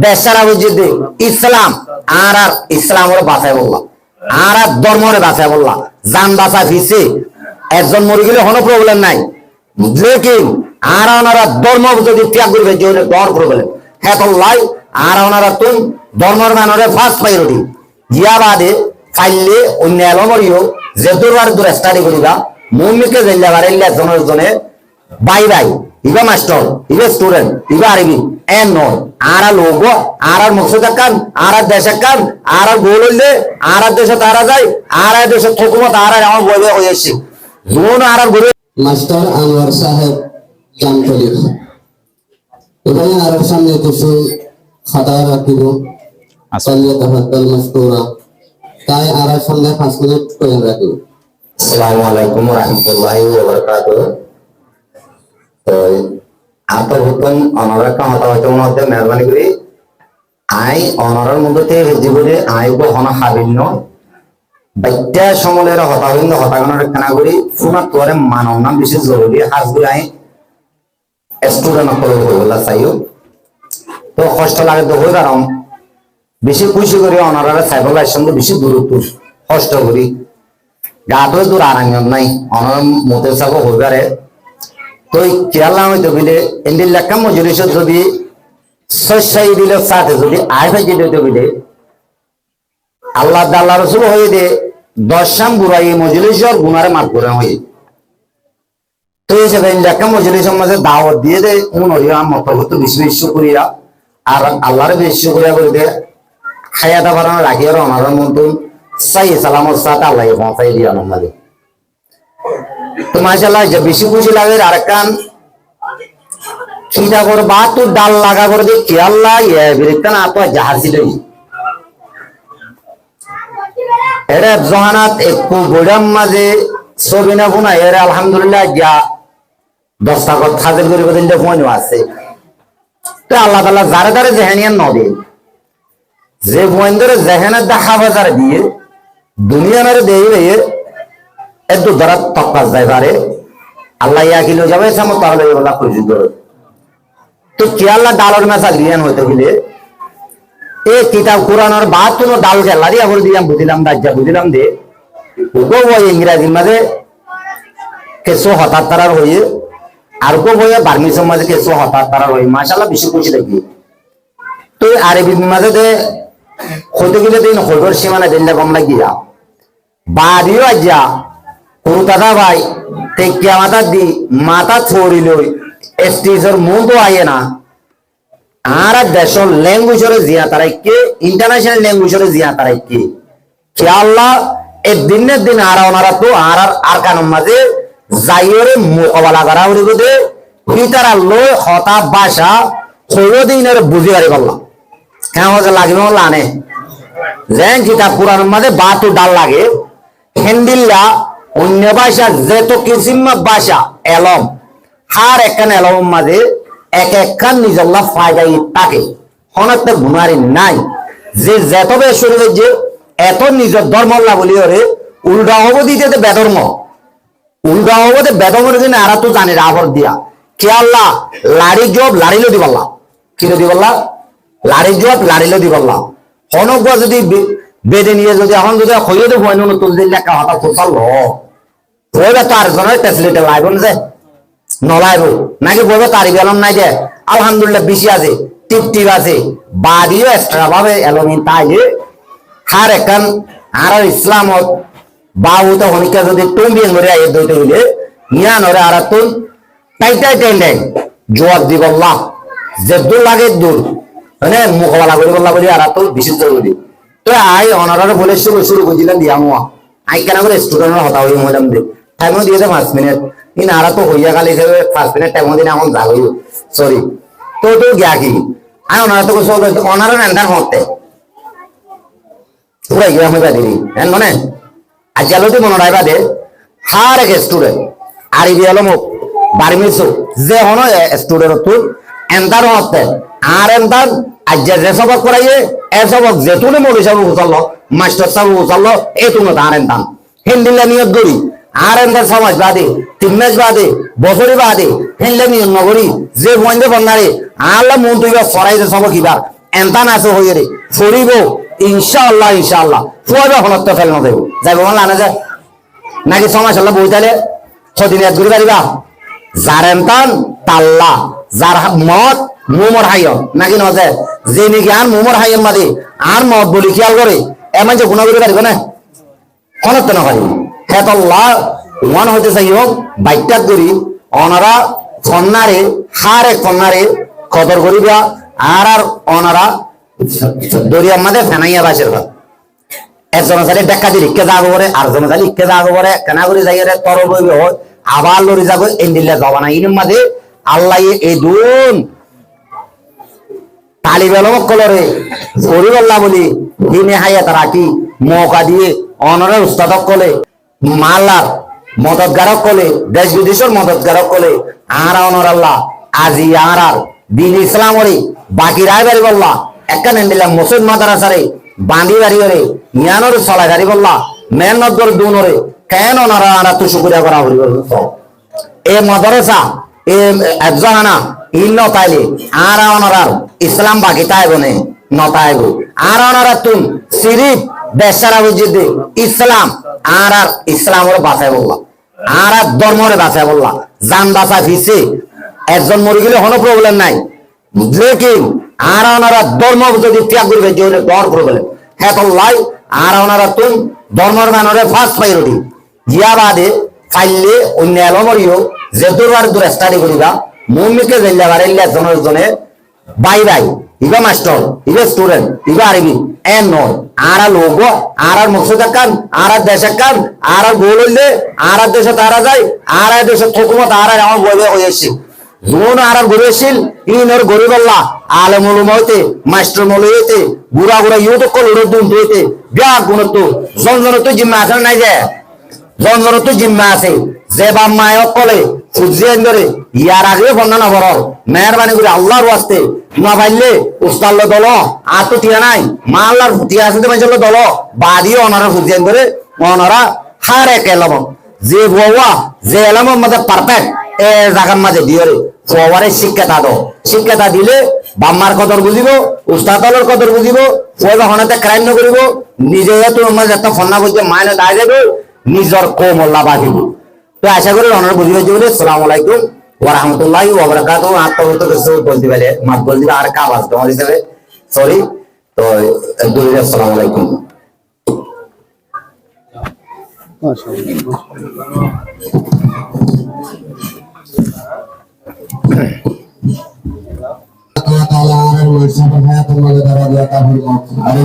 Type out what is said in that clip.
বেচারা বুঝিতে ইসলাম আর ইসলাম ওরা বাঁচায় বললাম আর ধর্মরে বাঁচায় বললাম জান বাঁচা ফিসে একজন মরে গেলে কোনো প্রবলেম নাই লেকিন আর ওনারা ধর্ম যদি ত্যাগ করবে যে বড় প্রবলেম হ্যাঁ তো লাই আর ওনারা তুই ধর্মের মানরে ফার্স্ট প্রায়োরিটি জিয়া বাদে কাইলে অন্য এলমরিও যে দূর দূর স্টাডি করিবা মমিকে জেলা বাড়িলে জনে বাই বাই ইবা মাস্টার ইবা স্টুডেন্ট ইবা আরবি এন নয় আর লোক আর মকসদ কান আর দেশের কান আর গোল হইলে আর দেশে তারা যায় আর দেশে ঠকুমত আর আমার বইবে হয়েছে জোন আর গড়ে মাস্টার আনোয়ার সাহেব জামতলি এখানে আর সামনে কিছু খাতা রাখিব আসলে তাহাদ্দাল মাশকুরা তাই আর সামনে 5 মিনিট করে রাখিব। আসসালামু আলাইকুম ওয়া রাহমাতুল্লাহি ওয়া বারাকাতুহু। তো আতো হুকুম অনারের কাম হয়তো মধ্যে মেহরবানি করি আই অনারের মধ্যে জীবনে আই গো হন হাবিন্ন বাইটা সমলের হতাহীন হতাগণের খানা করি ফুনা তোরে মানব নাম বিশেষ জরুরি হাজগুলো আই স্টুডেন্ট করে বলা চাইও তো কষ্ট লাগে তো হই পারম বেশি খুশি করি অনারের সাইবল সঙ্গে বেশি দূরত্ব কষ্ট করি গাতো দূর আরাম নাই অনার মতে চাবো হইবারে তো কেরালা হইতে বিলে এন্ডিল লেখা মজুরিস যদি শস্যাই দিলে সাথে যদি আয় ভাই যেতে বিলে আল্লাহ আল্লাহ রসুল হয়ে দে দশাম বুড়াই মজুরিসর গুনারে মাত করে হয়ে তো এই হিসেবে লেখা মজুরিসের মাঝে দাওয়াত দিয়ে দেয় উনরিয়া মতভূত বিশ্ব করিয়া আর আল্লাহরে বিশ্ব করিয়া করে দে খাইয়াটা বাড়ানো রাখিয়া অনারের মতন সাই সালামত সাথে আল্লাহ পৌঁছাই দিয়া নমালে তো মাশাআল্লাহ যে বেশি খুশি লাগে আর কান চিন্তা কর বা তো ডাল লাগা করে দে কি আল্লাহ ইয়ে বিরকান আতো জাহাজি লই এরে জহানাত একটু গোড়াম মাঝে সবিনা গুনা এরে আলহামদুলিল্লাহ যা 10টা কথা হাজির করে বদিন যে ফোন আছে তো আল্লাহ তাআলা যারে যারে জেহানিয়ান নদে যে বন্ধরে জেহানের দেখা বাজার দিয়ে দুনিয়া মেরে দেই ভাইয়ে এত দ্বারা তক্কাস যায় পারে আল্লাহ ইয়া কিলো যাবে সামো তাহলে বলা পরিচিত তো কি আল্লাহ ডালর মেসা জ্ঞান হইতে গেলে এই কিতাব কোরআনের বাদ কোনো ডাল খেলা দিয়া করে দিলাম বুঝিলাম রাজ্যা বুঝিলাম দে ওগো বই ইংরাজির মাঝে কেসো হঠাৎ তারার হয়ে আর গো বই বার্মিসের মাঝে কেসো হঠাৎ তারার হয়ে মাশাআল্লাহ বেশি খুশি দেখি তো আরবি মাঝে দে হইতে গেলে দিন হইবার সীমানা দিনটা কম লাগিয়া বাড়িও আজ্ঞা কোনো দাদা ভাই টেকিয়া মাথা দি মাথা ছড়িল স্টেজের মন তো আইয়ে না আর দেশের ল্যাঙ্গুয়েজরে জিয়া তারাইকে ইন্টারন্যাশনাল ল্যাঙ্গুয়েজরে জিয়া তারাইকে কে আল্লাহ এই দিনের দিন আর ওনারা তো আর কানুন মাঝে যাইরে মোকাবেলা করা হইব দে ভিতর লই হতা ভাষা হইল দিনের বুঝি পারি বললাম হ্যাঁ লাগবে লানে যেন কিতাব পুরাণ মাঝে বাতু ডাল লাগে হেন্দিল্লা অন্য ভাষা যেত কিসিম ভাষা এলম হার একখান এলম মাঝে এক একখান নিজল্লা ফায়দাই থাকে হনতে গুনারি নাই যে যেত বে শরীরে যে এত নিজের ধর্মল্লা বলি ওরে উল্টা হব দিতে বেধর্ম উল্টা হব দে বেধর্মের দিন আর তো জানি রাবর দিয়া কে আল্লাহ লাড়ি জব লাড়িলো দি বললা কিলো দি বললা লাড়ি জব লাড়িলো দি বললা হনক যদি বেঁধে নিয়ে যদি এখন যদি হইয়ে দেবো তুল দিন লেখা হঠাৎ কোথাল বলবে তো আরেকজনের ফ্যাসিলিটি লাগবে না যে নলাইব নাকি বলবে তারি বেলম নাই যে আলহামদুলিল্লাহ বেশি আছে টিপ টিপ আছে বাদিও এক্সট্রা ভাবে এলমিন তাই যে হার একখান আর ইসলামত বাবুতে হনিকা যদি টুম্বিয়ে ধরে আইয়ে দইতে হইলে নিয়া নরে আর তুল টাইটাই টেন্ডাই জবাব দি বললাম যে দূর লাগে দূর মানে মোকাবেলা করে বললা বলি আর তুল বেশি জরুরি তো আই অনারে বলে শুরু করেছিলাম দিয়া মোয়া আই কেন করে স্টুডেন্টের হতা হই মহিলাম দে টাইমও দিয়ে দে 5 মিনিট ইন আর তো হইয়া গেলে 5 মিনিট টাইমও দিন এখন যা হইব সরি তো তো গিয়া কি আই অনারে তো অনারে এন্টার করতে পুরা গিয়া হইবা দিবি হ্যাঁ মানে আজ জালতি মনে রাখবা দে হার এক স্টুডেন্ট আরবি আলম বার্মিসো যে হন স্টুডেন্ট তুল এন্টার হতে আর এন্টার আজ যে সবক করাইয়ে এ সবক যেতুনে মৌলী সাহেব উচাল্লো মাস্টার সাহেব উচাল্লো এতুনো তার এন্টান হিন্দিল্লা নিয়ত গড়ি আর এন্টার সমাজ বাদে 3 মাস বাদে বছরে বাদে হিন্দিল্লা নিয়ত নগরী যে বন্ধে বন্ধারে আল্লাহ মন তুইবা সরাইতে সব কিবা এন্তান আছে হয়ে রে ফুরিব ইনশাআল্লাহ ইনশাআল্লাহ ফুয়াবে হনত ফেল না দেব যাইব মানে না যায় নাকি সমাজ আল্লাহ বইতালে সদিন এক ঘুরে পারিবা যার এন্তান তাল্লা যার মত মুমর হাইয় নাকি নজে যে নাকি আর মুমর হাইয়ের মাঝে আর মত বলি খেয়াল করে এমন যে গুণা করে পারিব না হনত না পারিব হেতল্লাহ ওয়ান হইতে চাই হোক বাইকটা করি অনারা কন্যারে হারে কন্যারে কদর করিবা আর আর অনারা দরিয়ার মাঝে ফেনাইয়া বাসের ঘর একজন চাইলে দেখা দিয়ে লিখে যাবো পরে আর জন চাইলে লিখে যাবো পরে কেনা করে যাই তর বইবে হয় আবার লড়ি যাবো এন্ডিল্লা যাবা না ইনের মাঝে আল্লাহ এই দুন তালিবেলম কলরে গরিবাল্লাহ বলি দিনে হাইয়া তারা কি মৌকা দিয়ে অনরে উস্তাদক কলে মাল্লার মদতগারক কলে দেশ বিদেশের মদতগারক কলে আর অনর আল্লাহ আজি আর আর দিন ইসলাম ওরে বাকি রায় বাড়ি বললা একটা নেন্ডিলাম মুসলিম মাদারাসারে বাঁধি বাড়ি ওরে ইয়ানোর চলা গাড়ি বললা মেন নদর দুন ওরে কেন ওনারা আনা তো শুকুরিয়া করা হরি এ মাদারাসা এ একজহানা ইন নতাইলে আর ওনারা ইসলাম বাকি তাই বনে নতাইব আর ওনারা তুম সিরিফ বেসারা বুঝিতে ইসলাম আর আর ইসলাম ওরে বাঁচাই বললা আর আর ধর্মরে বাঁচাই বললা জান বাঁচা ভিসে একজন মরে গেলে কোনো প্রবলেম নাই লেকিন আর ওনারা ধর্ম যদি ত্যাগ করবে যে ডর প্রবলেম হ্যাঁ তো লাই আর ওনারা তুম ধর্মের মানরে ফার্স্ট প্রায়োরিটি জিয়া বাদে ফাইলে অন্য এলমরিও যে দূর দূর স্টাডি করিবা মুমিকে যাইলা বাড়াইলা জনের জনে বাই বাই ইবা মাস্টার ইবা স্টুডেন্ট ইবা আরবি এন নয় আর লোক আর মকসুদ কান আর দেশ কান আর গোল হইলে আর দেশে তারা যায় আর দেশের হুকুমত আর আমার বইবে হয়েছে জোন আর গরিবেছিল ইনর গরিবাল্লাহ আলেমুল হইতে মাস্টার মল হইতে বুড়া বুড়া ইউতো কল রদুন হইতে বিয়া গুণত জনজন তো জিম্মা আছে নাই যে জনজন তো জিম্মা আছে যে বাপ মায়ক কলে সূর্যের ধরে ইয়ার আগে বর্ণনা বড় মেহরবানি করে আল্লাহর ওয়াস্তে না পাইলে উস্তাল দল আর তো টিয়া নাই মা আল্লাহর টিয়া আছে মাইজল দল বাদিও অনারা সূর্যের ধরে অনারা হারে কেলাম যে বউয়া যে এলামের মধ্যে পারফেক্ট এ জায়গার মাঝে দিয়ে সবারে শিক্ষাটা দাও শিক্ষাটা দিলে বাম্মার কদর বুঝিব উস্তাদলের কদর বুঝিব ওইবা হনাতে ক্রাইম করিব নিজে তোমার একটা ফন্না বুঝতে মাইনে দায় যাবে নিজের কম আল্লাহ বাঁধিব তো আশা করি অনার বুঝিবে জীবনে আসসালামু আলাইকুম ওয়া রাহমাতুল্লাহি ওয়া বারাকাতুহু আত্মগত কিছু বলতে পারে মাত বলতে আর কাবাজ তোমার হিসাবে সরি তো দুই আসসালামু আলাইকুম ada